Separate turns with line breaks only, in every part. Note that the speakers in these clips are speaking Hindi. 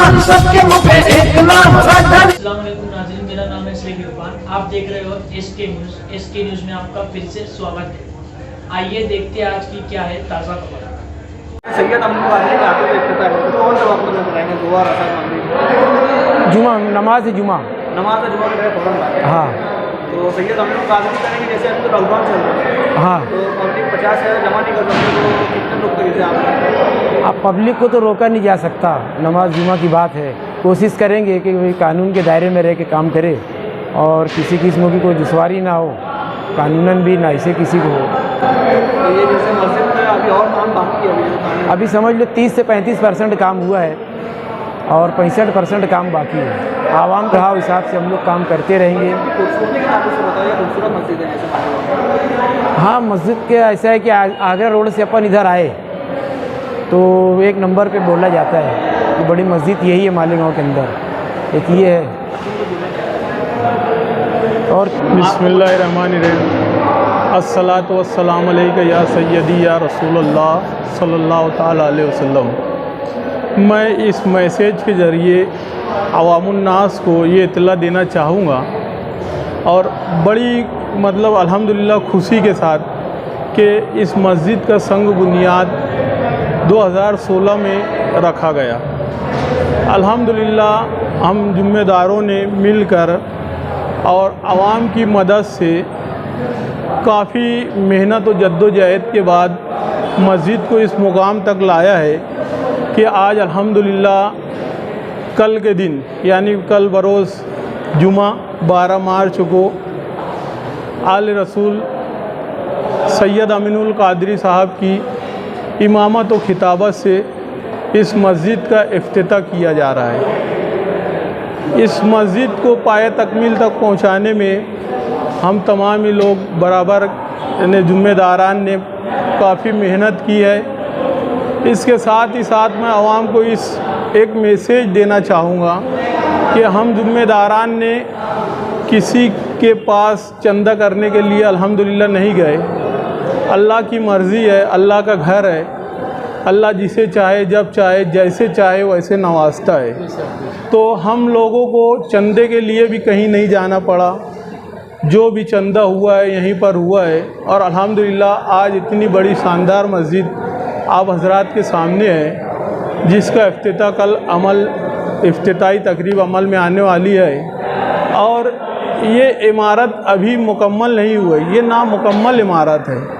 ईमान सबके मुँह पे एक नाम रखा।
अस्सलाम वालेकुम नाज़रीन, मेरा नाम है शेख इरफान। आप देख रहे हो एसके न्यूज़। एसके न्यूज़ में आपका फिर से स्वागत है। आइए देखते हैं आज की क्या है ताज़ा खबर।
सैयद अमीनुल कादरी का आपको इफ्तिताह है, तो कौन सा वक्त में बुलाएंगे? दुआ रसा मगरिब
जुमा, नमाज जुमा।
नमाज जुमा के फौरन बाद।
हाँ
तो सैयद अमीनुल कादरी करेंगे, जैसे अभी तो लॉकडाउन चल रहा है,
हाँ।
तो पब्लिक 50,000 जमा नहीं कर सकते, तो कितने लोग तरीके आप
अब पब्लिक को तो रोका नहीं जा सकता, नमाज जुमा की बात है। कोशिश करेंगे कि वही कानून के दायरे में रह के काम करे और किसी किस्म की कोई दुश्वारी ना हो, कानूनन भी ना ऐसे किसी को हो।
तो ये जैसे मस्जिद में अभी और काम बाकी है,
अभी समझ लो 30 से 35% काम हुआ है और 65% काम बाकी है। आवाम के हिसाब से हम लोग काम करते रहेंगे।
खूबसूरती के नाते से बताइए, खूबसूरत मस्जिद है जैसे।
हाँ, मस्जिद के ऐसा है कि आगरा रोड से अपन इधर आए तो एक नंबर पे बोला जाता है कि बड़ी मस्जिद यही है मालेगांव के अंदर, एक ये है। और
बिस्मिल्लाहिर्रहमानिर्रहीम, अस्सलातु वस्सलामु अलैका या सय्यदी या रसूलल्लाह सल्लल्लाहु ताला अलैहि वसल्लम। मैं इस मैसेज के ज़रिए अवामुन्नास को ये इत्तला देना चाहूँगा और बड़ी मतलब अल्हम्दुलिल्लाह खुशी के साथ कि इस मस्जिद का संग बुनियाद 2016 में रखा गया। अल्हम्दुलिल्लाह हम ज़िम्मेदारों ने मिलकर और आवाम की मदद से काफ़ी मेहनत और जद्दोजहद के बाद मस्जिद को इस मुकाम तक लाया है कि आज अल्हम्दुलिल्लाह कल के दिन यानी कल बरोज़ जुमा 12 मार्च को आले रसूल सैयद अमीनुल कादरी साहब की इमामत व खिताबत से इस मस्जिद का इफ्तिताह किया जा रहा है। इस मस्जिद को पाए तकमील तक पहुंचाने में हम तमाम ही लोग बराबर ने ज़िम्मेदारान ने काफ़ी मेहनत की है। इसके साथ ही साथ मैं आवाम को इस एक मैसेज देना चाहूँगा कि हम ज़िम्मेदारान ने किसी के पास चंदा करने के लिए अल्हम्दुलिल्लाह नहीं गए। अल्लाह की मर्ज़ी है, अल्लाह का घर है, अल्लाह जिसे चाहे जब चाहे जैसे चाहे वैसे नवाजता है। तो हम लोगों को चंदे के लिए भी कहीं नहीं जाना पड़ा, जो भी चंदा हुआ है यहीं पर हुआ है। और अल्हम्दुलिल्लाह आज इतनी बड़ी शानदार मस्जिद आप हज़रात के सामने है, जिसका इफ्तिताह कल इफ्तिताही तकरीब अमल में आने वाली है। और ये इमारत अभी मुकम्मल नहीं हुई, ये नामुकम्मल इमारत है।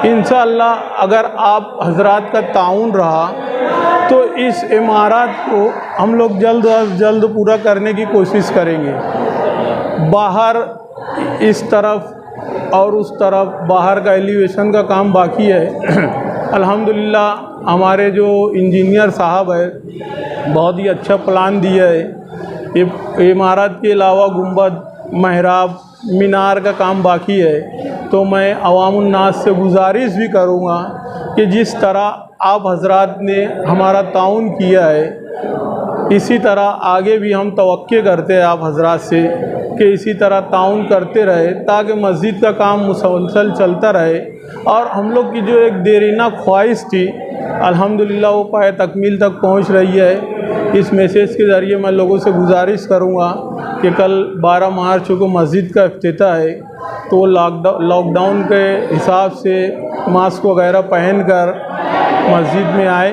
इंशाअल्लाह अगर आप हज़रात का ताउन रहा तो इस इमारत को हम लोग जल्द अज जल्द पूरा करने की कोशिश करेंगे। बाहर इस तरफ और उस तरफ बाहर का एलिवेशन का काम बाकी है। अल्हम्दुलिल्लाह हमारे जो इंजीनियर साहब है बहुत ही अच्छा प्लान दिया है। ये इमारत के अलावा गुंबद, महराब, मीनार का काम बाकी है। तो मैं अवामुन्नास से गुजारिश भी करूँगा कि जिस तरह आप हज़रात ने हमारा ताउन किया है, इसी तरह आगे भी हम तवक्के करते हैं आप हज़रात से कि इसी तरह ताउन करते रहे ताकि मस्जिद का काम मुसलसल चलता रहे। और हम लोग की जो एक देरीना ख्वाहिश थी अल्हम्दुलिल्लाह वो पाए तकमील तक पहुंच रही है। इस मैसेज के ज़रिए मैं लोगों से गुजारिश करूंगा कि कल 12 मार्च को मस्जिद का इफ्तिताह है, तो लॉकडाउन के हिसाब से मास्क वगैरह पहन कर मस्जिद में आए।